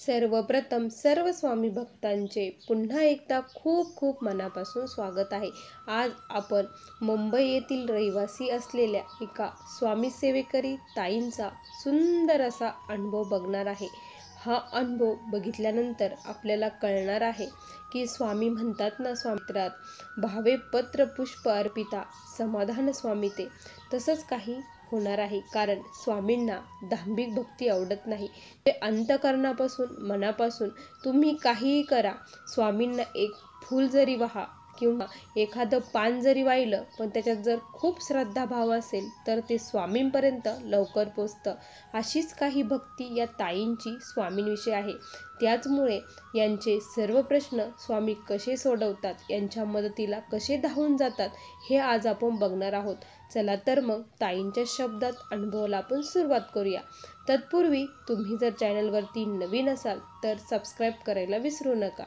सर्वप्रथम सर्व स्वामी भक्तांचे पुन्हा एकदा खूप खूप मनापासून स्वागत आहे। आज आपण मुंबई येथील रहिवासी असलेल्या एका स्वामी सेवेकरी ताईंचा सुंदर असा अनुभव बघणार आहे। हा अनुभव बघितल्यानंतर आपल्याला कळणार आहे की स्वामी म्हणतात ना, स्वामित्रात भावे पत्र पुष्प अर्पिता समाधान स्वामी ते, तसंच काही होणार आहे। कारण स्वामींना दांभिक भक्ती आवडत नाही। ते अंतःकरणापासून मनापासून तुम्ही काहीही करा, स्वामींना एक फूल जरी वाहा किंवा एखादं पान जरी वाहिलं, पण त्याच्यात जर खूप श्रद्धाभाव असेल तर ते स्वामींपर्यंत लवकर पोचतं। अशीच काही भक्ती या ताईंची स्वामींविषयी आहे। त्याचमुळे यांचे सर्व प्रश्न स्वामी कसे सोडवतात, यांच्या मदतीला कसे धावून जातात, हे आज आपण बघणार आहोत। चला तर मग ताईंच्या शब्दात अनुभवाला आपण सुरुवात करूया। तत्पूर्वी तुम्ही जर चॅनलवरती नवीन असाल तर सबस्क्राईब करायला विसरू नका,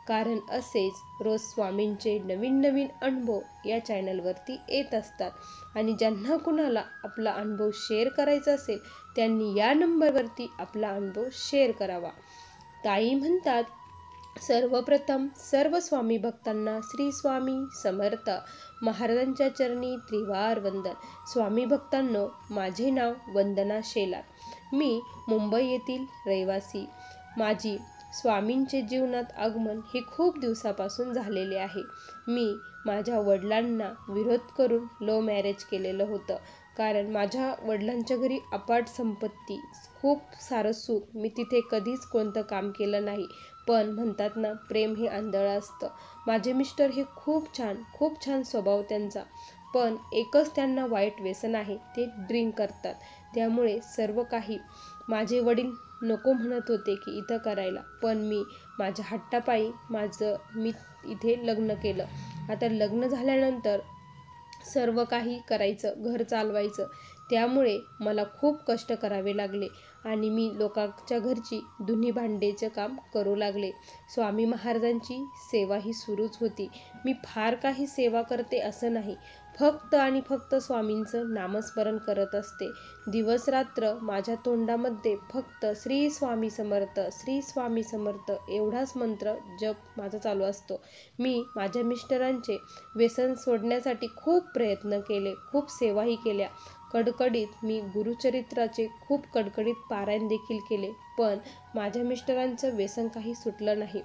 कारण असेच रोज स्वामींचे नवीन नवीन अनुभव या चॅनलवरती येत असतात। आणि ज्यांना कुणाला आपला अनुभव शेअर करायचा असेल त्यांनी या नंबरवरती आपला अनुभव शेअर करावा। ताई म्हणतात, सर्वप्रथम सर्व स्वामी भक्तांना श्री स्वामी समर्थ महाराजांच्या चरणी त्रिवार वंदन। स्वामी भक्तांनो, माझे नाव वंदना शेलार, मी मुंबई येथील रहिवासी। माझी स्वामींचे जीवनात आगमन हे खूप दिवसापासून झालेले आहे। मी माझ्या वडिलांना विरोध करून लव्ह मॅरेज केलेलं होतं, कारण माझ्या वडिलांच्या घरी अफाट संपत्ती, खूप सारं सुख, मी तिथे कधीच कोणतं काम केलं नाही। पण म्हणतात ना, प्रेम हे आंधळं असतं। माझे मिस्टर हे खूप छान स्वभाव त्यांचा, पण एकच त्यांना वाईट व्यसन आहे, ते ड्रिंक करतात। त्यामुळे सर्व काही माझे वडील नको म्हणत होते की इथं करायला, पण मी माझ्या हट्टापायी मी इथे लग्न केलं। आता लग्न झाल्यानंतर सर्व काही करायचं, घर चालवायचं, त्यामुळे मला खूप कष्ट करावे लागले आणि मी लोकांच्या घरची धुणी भांडेचं काम करू लागले। स्वामी महाराजांची सेवा ही सुरूच होती। मी फार काही सेवा करते असं नाही, फक्त आणि फक्त स्वामींचं नामस्मरण करत असते। दिवस रात्र माझ्या तोंडामध्ये फक्त श्री स्वामी समर्थ, श्री स्वामी समर्थ एवढाच मंत्र जप माझा चालू असतो। मी माझ्या मिस्टरांचे व्यसन सोडण्यासाठी खूप प्रयत्न केले, खूप सेवाही केल्या। कडकडीत मी गुरुचरित्राचे खूप कडकडीत पारायण देखील केले, पण माझ्या मिस्टरांचं व्यसन काही सुटलं नाही।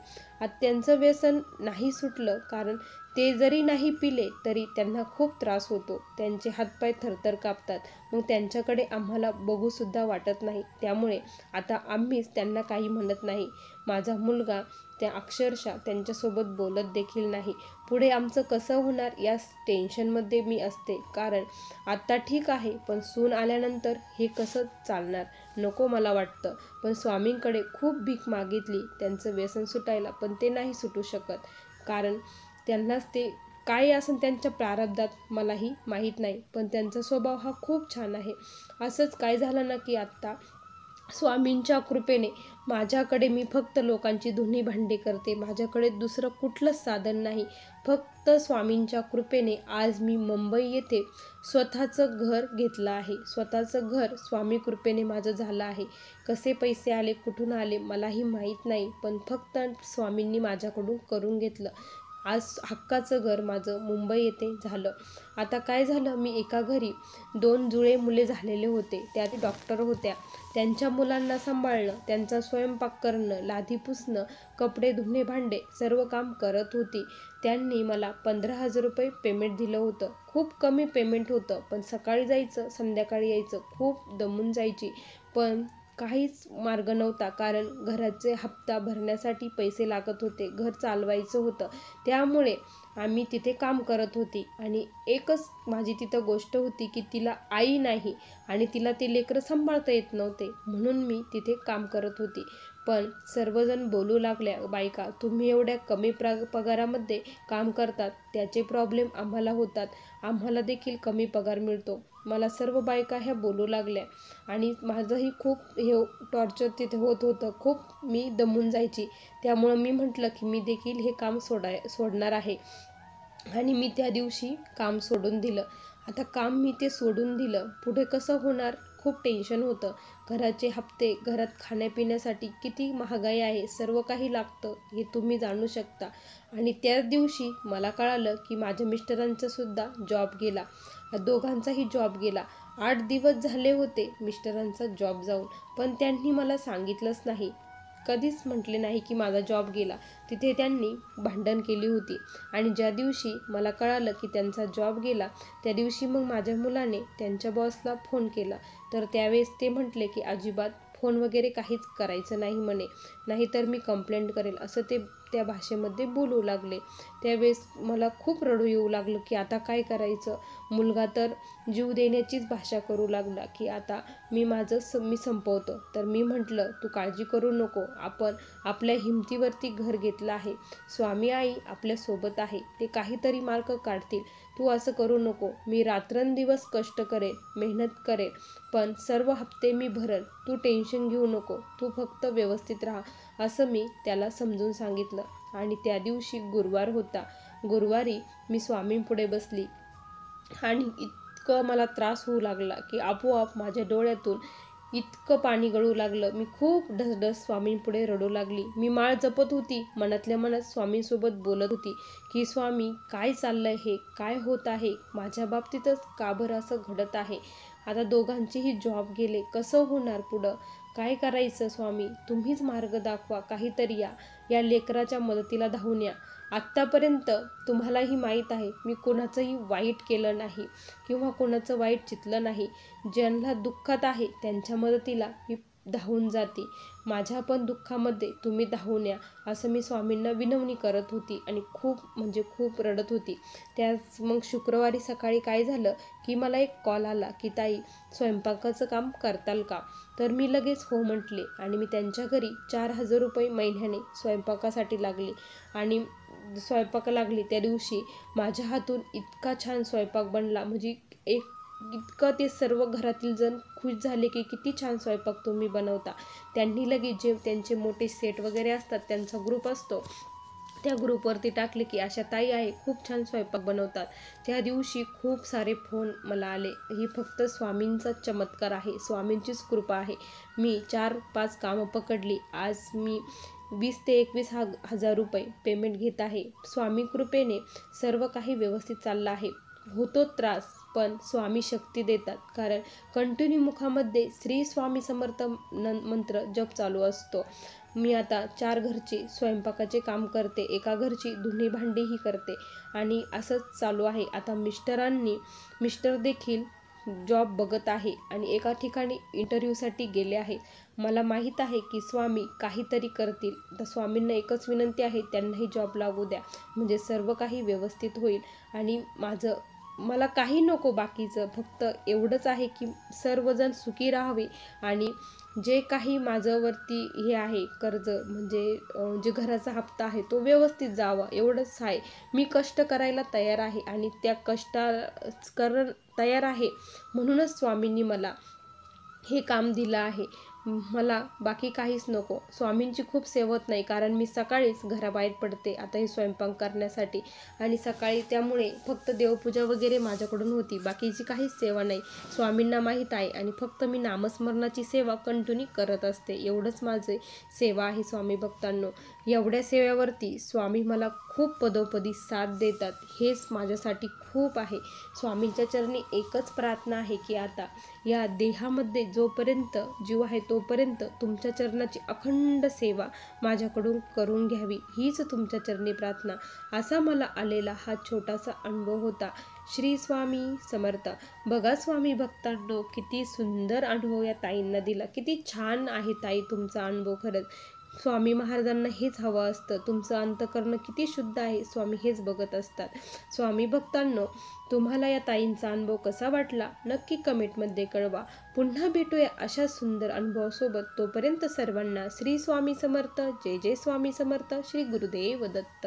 त्यांचं व्यसन नाही सुटलं कारण ते जरी नाही पिले तरी त्यांना खूप त्रास होतो, त्यांचे हातपाय थरथर कापतात, मग त्यांच्याकडे आम्हाला बघूसुद्धा वाटत नाही। त्यामुळे आता आम्हीच त्यांना काही म्हणत नाही। माझा मुलगा त्या अक्षरशः त्यांच्यासोबत बोलत देखील नाही। पुढे आमचं कसं होणार या टेन्शनमध्ये मी असते, कारण आता ठीक आहे, पण सून आल्यानंतर हे कसं चालणार, नको मला वाटतं। पण स्वामींकडे खूप भीक मागितली त्यांचं व्यसन सुटायला, पण ते नाही सुटू शकत, कारण त्यांनाच ते काय असेल त्यांच्या प्रारब्धात मलाही माहीत नाही, पण त्यांचा स्वभाव हा खूप छान आहे। असंच काय झालं ना की आत्ता स्वामींच्या कृपेने माझ्याकडे मी फक्त लोकांची धुणी भांडी करते, माझ्याकडे दुसरं कुठलंच साधन नाही। फक्त स्वामींच्या कृपेने आज मी मुंबई येथे स्वतःचं घर घेतलं आहे। स्वतःचं घर स्वामी कृपेने माझं झालं आहे। कसे पैसे आले, कुठून आले मलाही माहीत नाही, पण फक्त स्वामींनी माझ्याकडून करून घेतलं। आज हक्काचं घर माझं मुंबई येथे झालं। आता काय झालं, मी एका घरी 2 जुळे मुले झालेले होते, त्या डॉक्टर होत्या। त्यांच्या मुलांना सांभाळणं, त्यांचा स्वयंपाक करणं, लादी पुसणं, कपडे धुणे भांडे सर्व काम करत होती। त्यांनी मला 15,000 रुपये पेमेंट दिलं होतं। खूप कमी पेमेंट होतं, पण सकाळी जायचं संध्याकाळी यायचं, खूप दमून जायची, पण काहीच मार्ग नव्हता, कारण घराचे हप्ता भरण्यासाठी पैसे लागत होते, घर चालवायचं होतं। त्यामुळे आम्ही तिथे काम करत होती। आणि एकच माझी तिथं गोष्ट होती की तिला आई नाही आणि तिला ते लेकरं सांभाळता येत नव्हते, म्हणून मी तिथे काम करत होती। पण सर्वजण बोलू लागल्या, बायका तुम्ही एवढ्या कमी पगारामध्ये काम करतात, त्याचे प्रॉब्लेम आम्हाला होतात, आम्हाला देखील कमी पगार मिळतो। मला सर्व बायका ह्या बोलू लागल्या आणि माझंही खूप हे टॉर्चर तिथे होत होतं, खूप मी दमून जायची। त्यामुळं मी म्हटलं की मी देखील हे काम सोडणार आहे, आणि मी त्या दिवशी काम सोडून दिलं। आता काम मी ते सोडून दिलं, पुढे कसं होणार, खूप टेन्शन होतं. घराचे हप्ते, घरात खाण्यापिण्यासाठी किती महागाई आहे, सर्व काही लागतं हे तुम्ही जाणू शकता. आणि त्याच दिवशी मला कळालं की माझ्या मिस्टरांचा सुद्धा जॉब गेला, दोघांचाही जॉब गेला. 8 दिवस झाले होते मिस्टरांचा जॉब जाऊन, पण त्यांनी मला सांगितलंच नाही. कधीच म्हटले नाही की माझा जॉब गेला. तिथे त्यांनी भांडण केली होती. आणि ज्या दिवशी मला कळालं की त्यांचा जॉब गेला, त्या दिवशी मग माझ्या मुलाने त्यांच्या बॉसला फोन केला. तर त्यावेळेस ते म्हटले की अजिबात फोन वगैरे काहीच करायचं नाही म्हणे, नाहीतर मी कंप्लेंट करेल, असं ते त्या भाषेमध्ये बोलू लागले. त्यावेळेस मला खूप रडू येऊ लागलं की आता काय करायचं. मुलगा तर जीव देण्याचीच भाषा करू लागला की आता मी संपवतो. तर मी म्हटलं, तू काळजी करू नको, आपण आपल्या हिमतीवरती घर घेतलं आहे. स्वामी आई आपल्यासोबत आहे, ते काहीतरी मार्ग काढतील. तू असं करू नको. मी रात्रंदिवस कष्ट करेन, मेहनत करेन, पण सर्व हप्ते मी भरल. तू टेन्शन घेऊ नको, तू फक्त व्यवस्थित राहा, असं मी त्याला समजून सांगितलं. आणि त्या दिवशी गुरुवार होता. गुरुवारी मी स्वामींपुढे बसली आणि इतकं मला त्रास होऊ लागला की आपोआप माझ्या डोळ्यातून इतकं पाणी गळू लागलं. मी खूप ढसढस स्वामींपुढे रडू लागली. मी माळ जपत होती, मनातल्या मनात स्वामींसोबत बोलत होती की स्वामी, काय चाललंय हे, काय होत आहे, माझ्या बाबतीतच का बरं असं घडत आहे. आता दोघांचेही जॉब गेले, कसं होणार पुढं, काय करायचं. स्वामी, तुम्हीच मार्ग दाखवा, काहीतरी या लेकराच्या मदतीला धावून या. आत्तापर्यंत तुम्हालाही माहीत आहे मी कोणाचंही वाईट केलं नाही किंवा कोणाचं वाईट चितलं नाही. ज्यांना दुःखात आहे त्यांच्या मदतीला मी धावून जाते. माझ्या पण दुःखामध्ये तुम्ही धावून या, असं मी स्वामींना विनवणी करत होती आणि खूप रडत होती. त्याच मग शुक्रवारी सकाळी काय झालं की मला एक कॉल आला की ताई, स्वयंपाकाचं काम करताल का. तर मी लगेच हो म्हटले आणि मी त्यांच्या घरी 4,000 रुपये महिन्याने स्वयंपाकासाठी लागली. आणि स्वयंपाक लागली त्या दिवशी माझ्या हातून इतका छान स्वयंपाक बनला, म्हणजे इतकं ते सर्व घरातील जण खुश झाले की किती छान स्वयंपाक तुम्ही बनवता. त्यांनी लगेच जे त्यांचे मोठे सेट वगैरे असतात, त्यांचा ग्रुप असतो, त्या ग्रुपवरती टाकले की अशा ताई आहे, खूप छान स्वयंपाक बनवतात. त्या दिवशी खूप सारे फोन मला आले. ही फक्त स्वामींचा चमत्कार आहे, स्वामींचीच कृपा आहे. मी 4-5 कामं पकडली. आज मी 20 ते 21,000 रुपये पेमेंट घेत आहे. स्वामी कृपेने सर्व काही व्यवस्थित चाललं आहे. होतो त्रास, पण स्वामी शक्ती देतात, कारण कंटिन्यू मुखामध्ये श्री स्वामी समर्थ मंत्र जप चालू असतो. मी आता 4 घरची स्वयंपाकाचे काम करते, एका घरची धुणी भांडीही करते आणि असंच चालू आहे. आता मिस्टर देखील जॉब बघत आहे आणि एका ठिकाणी इंटरव्ह्यूसाठी गेले आहे. मला माहीत आहे की स्वामी काहीतरी करतील. तर स्वामींना एकच विनंती आहे, त्यांनाही जॉब लागू द्या, म्हणजे सर्व काही व्यवस्थित होईल. आणि मला काही नको बाकीचं, फक्त एवढंच आहे की सर्वजण सुखी राहावे आणि जे काही माझ्यावरती हे आहे कर्ज, म्हणजे जे घराचा हप्ता आहे तो व्यवस्थित जावा, एवढंच आहे. मी कष्ट करायला तयार आहे आणि त्या तयार आहे, म्हणूनच स्वामींनी मला हे काम दिलं आहे. मला बाकी काहीच नको. स्वामींची खूप सेवत नाही, कारण मी सकाळीच घराबाहेर पडते आता हे स्वयंपाक करण्यासाठी आणि सकाळी त्यामुळे फक्त देवपूजा वगैरे माझ्याकडून होती, बाकीची काहीच सेवा नाही. स्वामींना माहीत आहे आणि फक्त मी नामस्मरणाची सेवा कंटिन्यू करत असते, एवढंच माझे सेवा आहे. स्वामी भक्तांनो, एवढ्या सेवेवरती स्वामी मला खूप पदोपदी साथ देतात, हेच माझ्यासाठी खूप आहे. स्वामींच्या चरणी एकच प्रार्थना आहे की आता या देहामध्ये जोपर्यंत जीव आहे तोपर्यंत तुमच्या चरणाची अखंड सेवा माझ्याकडून करून घ्यावी, हीच तुमच्या चरणी प्रार्थना. असा मला आलेला हा छोटासा अनुभव होता. श्री स्वामी समर्थ. बघा स्वामी भक्तांनो, किती सुंदर अनुभव या ताईंना दिला. किती छान आहे ताई तुमचा अनुभव. खरंच स्वामी महाराजांना हेच हवं असतं. तुमचं अंतःकरण किती शुद्ध आहे, स्वामी हेच बघत असतात. स्वामी भक्तांनो, तुम्हाला या ताईंचा अनुभव कसा वाटला नक्की कमेंटमध्ये कळवा. पुन्हा भेटूया अशा सुंदर अनुभवासोबत. तोपर्यंत सर्वांना श्री स्वामी समर्थ. जय जय स्वामी समर्थ. श्री गुरुदेव दत्त.